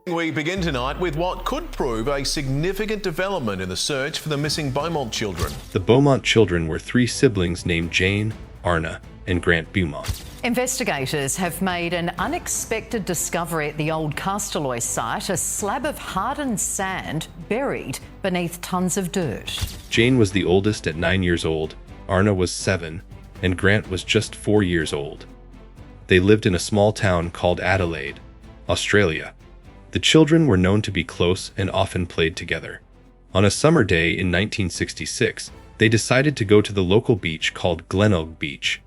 We begin tonight with what could prove a significant development in the search for the missing Beaumont children. The Beaumont children were three siblings named Jane, Arnna, and Grant Beaumont. Investigators have made an unexpected discovery at the old Castorloy site, a slab of hardened sand buried beneath tons of dirt. Jane was the oldest at 9 years old, Arnna was 7, and Grant was just 4 years old. They lived in a small town called Adelaide, Australia. The children were known to be close and often played together. On a summer day in 1966, they decided to go to the local beach called Glenelg Beach.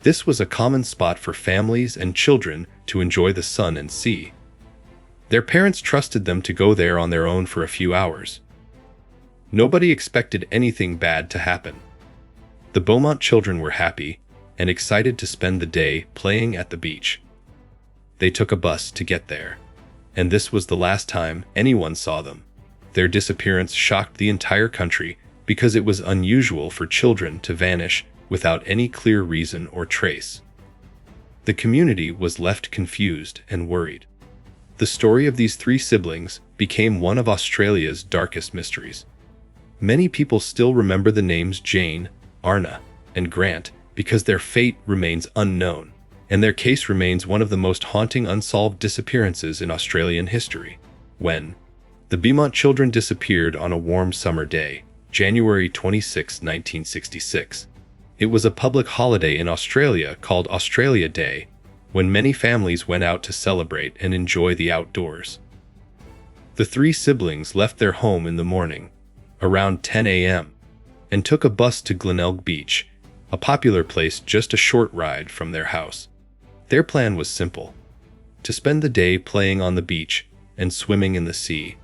This was a common spot for families and children to enjoy the sun and sea. Their parents trusted them to go there on their own for a few hours. Nobody expected anything bad to happen. The Beaumont children were happy and excited to spend the day playing at the beach. They took a bus to get there, and this was the last time anyone saw them. Their disappearance shocked the entire country because it was unusual for children to vanish without any clear reason or trace. The community was left confused and worried. The story of these three siblings became one of Australia's darkest mysteries. Many people still remember the names Jane, Arnna, and Grant because their fate remains unknown, and their case remains one of the most haunting unsolved disappearances in Australian history. When the Beaumont children disappeared on a warm summer day, January 26, 1966. It was a public holiday in Australia called Australia Day, when many families went out to celebrate and enjoy the outdoors. The three siblings left their home in the morning, around 10 a.m., and took a bus to Glenelg Beach, a popular place just a short ride from their house. Their plan was simple: to spend the day playing on the beach and swimming in the sea,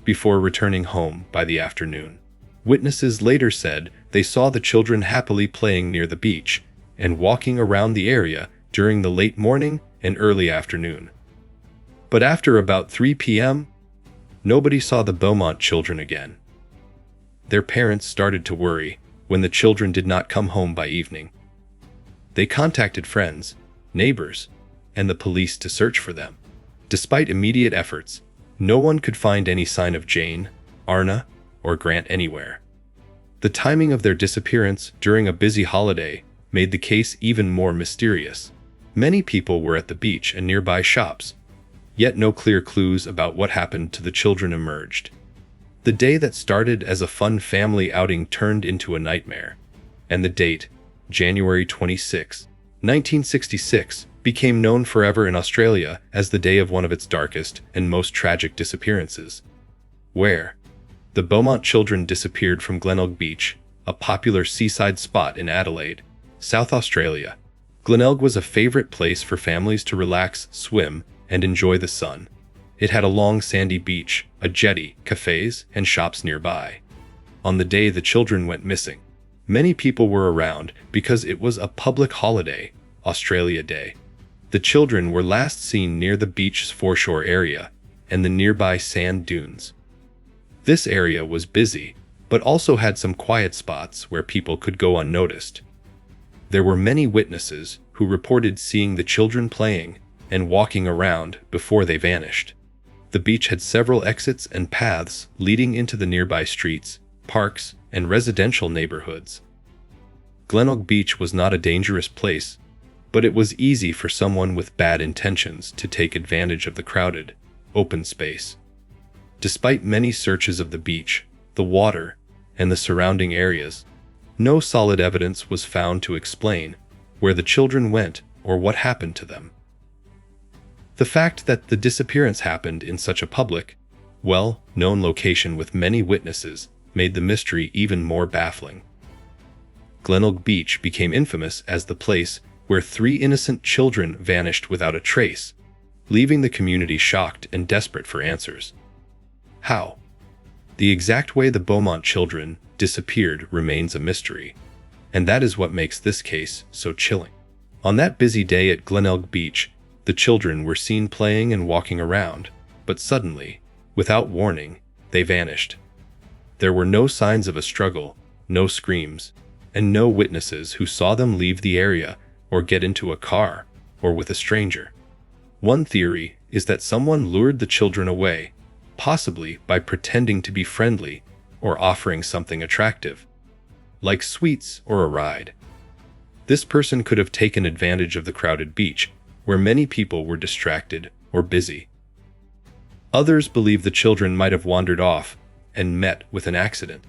before returning home by the afternoon. Witnesses later said they saw the children happily playing near the beach and walking around the area during the late morning and early afternoon. But after about 3 p.m., nobody saw the Beaumont children again. Their parents started to worry when the children did not come home by evening. They contacted friends, neighbors, and the police to search for them. Despite immediate efforts, no one could find any sign of Jane, Arnna, or Grant anywhere. The timing of their disappearance during a busy holiday made the case even more mysterious. Many people were at the beach and nearby shops, yet no clear clues about what happened to the children emerged. The day that started as a fun family outing turned into a nightmare, and the date, January 26, 1966, became known forever in Australia as the day of one of its darkest and most tragic disappearances. Where the Beaumont children disappeared from Glenelg Beach, a popular seaside spot in Adelaide, South Australia. Glenelg was a favorite place for families to relax, swim, and enjoy the sun. It had a long sandy beach, a jetty, cafes, and shops nearby. On the day the children went missing, many people were around because it was a public holiday, Australia Day. The children were last seen near the beach's foreshore area and the nearby sand dunes. This area was busy, but also had some quiet spots where people could go unnoticed. There were many witnesses who reported seeing the children playing and walking around before they vanished. The beach had several exits and paths leading into the nearby streets, parks, and residential neighborhoods. Glenelg Beach was not a dangerous place, but it was easy for someone with bad intentions to take advantage of the crowded, open space. Despite many searches of the beach, the water, and the surrounding areas, no solid evidence was found to explain where the children went or what happened to them. The fact that the disappearance happened in such a public, well-known location with many witnesses made the mystery even more baffling. Glenelg Beach became infamous as the place where three innocent children vanished without a trace, leaving the community shocked and desperate for answers. How? The exact way the Beaumont children disappeared remains a mystery, and that is what makes this case so chilling. On that busy day at Glenelg Beach, the children were seen playing and walking around, but suddenly, without warning, they vanished. There were no signs of a struggle, no screams, and no witnesses who saw them leave the area or get into a car or with a stranger. One theory is that someone lured the children away, possibly by pretending to be friendly or offering something attractive, like sweets or a ride. This person could have taken advantage of the crowded beach, where many people were distracted or busy. Others believe the children might have wandered off and met with an accident,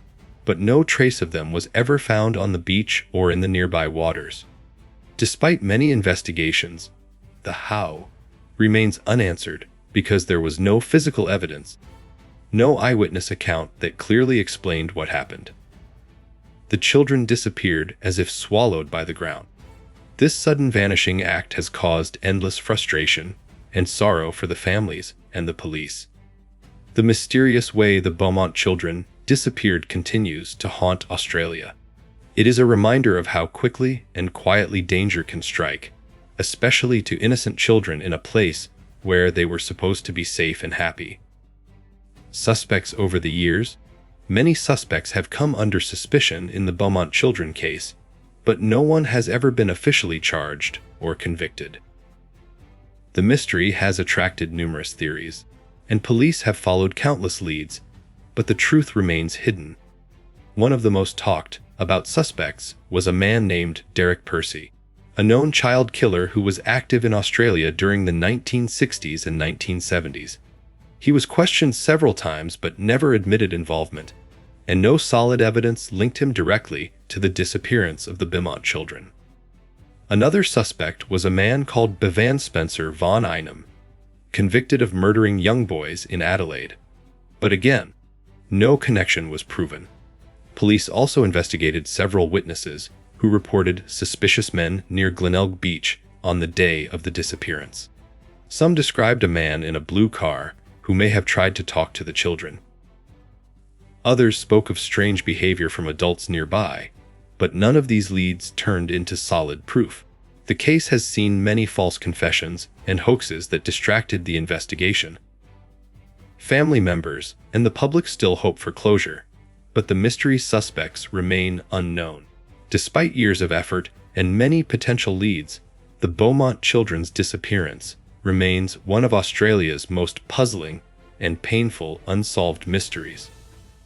but no trace of them was ever found on the beach or in the nearby waters. Despite many investigations, the how remains unanswered because there was no physical evidence, no eyewitness account that clearly explained what happened. The children disappeared as if swallowed by the ground. This sudden vanishing act has caused endless frustration and sorrow for the families and the police. The mysterious way the Beaumont children disappeared continues to haunt Australia. It is a reminder of how quickly and quietly danger can strike, especially to innocent children in a place where they were supposed to be safe and happy. Suspects over the years. Many suspects have come under suspicion in the Beaumont children case, but no one has ever been officially charged or convicted. The mystery has attracted numerous theories, and police have followed countless leads, but the truth remains hidden. One of the most talked about suspects was a man named Derek Percy, a known child killer who was active in Australia during the 1960s and 1970s. He was questioned several times but never admitted involvement, and no solid evidence linked him directly to the disappearance of the Beaumont children. Another suspect was a man called Bevan Spencer von Einem, convicted of murdering young boys in Adelaide. But again, no connection was proven. Police also investigated several witnesses who reported suspicious men near Glenelg Beach on the day of the disappearance. Some described a man in a blue car who may have tried to talk to the children. Others spoke of strange behavior from adults nearby, but none of these leads turned into solid proof. The case has seen many false confessions and hoaxes that distracted the investigation. Family members and the public still hope for closure, but the mystery suspects remain unknown. Despite years of effort and many potential leads, the Beaumont children's disappearance remains one of Australia's most puzzling and painful unsolved mysteries.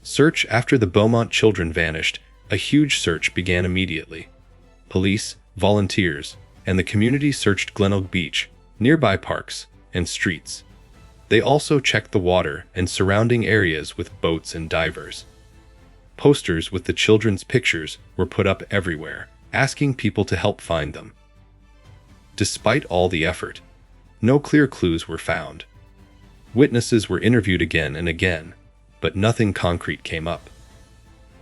Search after the Beaumont children vanished. A huge search began immediately. Police, volunteers, and the community searched Glenelg Beach, nearby parks, and streets. They also checked the water and surrounding areas with boats and divers. Posters with the children's pictures were put up everywhere, asking people to help find them. Despite all the effort, no clear clues were found. Witnesses were interviewed again and again, but nothing concrete came up.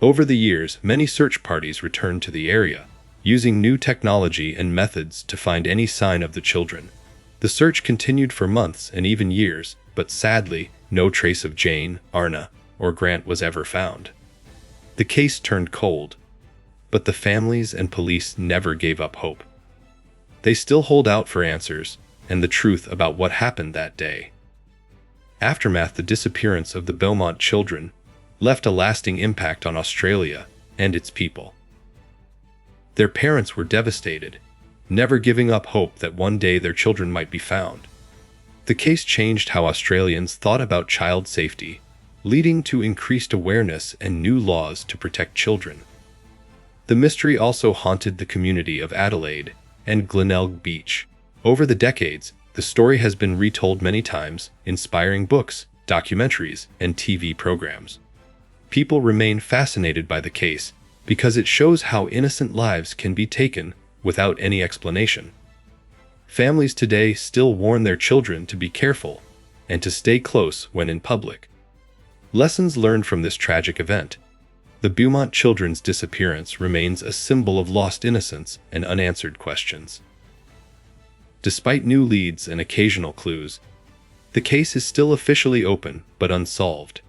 Over the years, many search parties returned to the area, using new technology and methods to find any sign of the children. The search continued for months and even years, but sadly, no trace of Jane, Arnna, or Grant was ever found. The case turned cold, but the families and police never gave up hope. They still hold out for answers and the truth about what happened that day. Aftermath: the disappearance of the Beaumont children left a lasting impact on Australia and its people. Their parents were devastated, never giving up hope that one day their children might be found. The case changed how Australians thought about child safety, leading to increased awareness and new laws to protect children. The mystery also haunted the community of Adelaide and Glenelg Beach. Over the decades, the story has been retold many times, inspiring books, documentaries, and TV programs. People remain fascinated by the case because it shows how innocent lives can be taken without any explanation. Families today still warn their children to be careful and to stay close when in public. Lessons learned from this tragic event: the Beaumont children's disappearance remains a symbol of lost innocence and unanswered questions. Despite new leads and occasional clues, the case is still officially open but unsolved.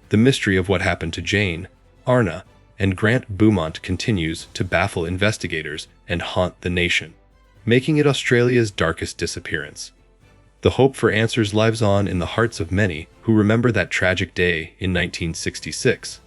The mystery of what happened to Jane, Arnna, and Grant Beaumont continues to baffle investigators and haunt the nation, making it Australia's darkest disappearance. The hope for answers lives on in the hearts of many who remember that tragic day in 1966.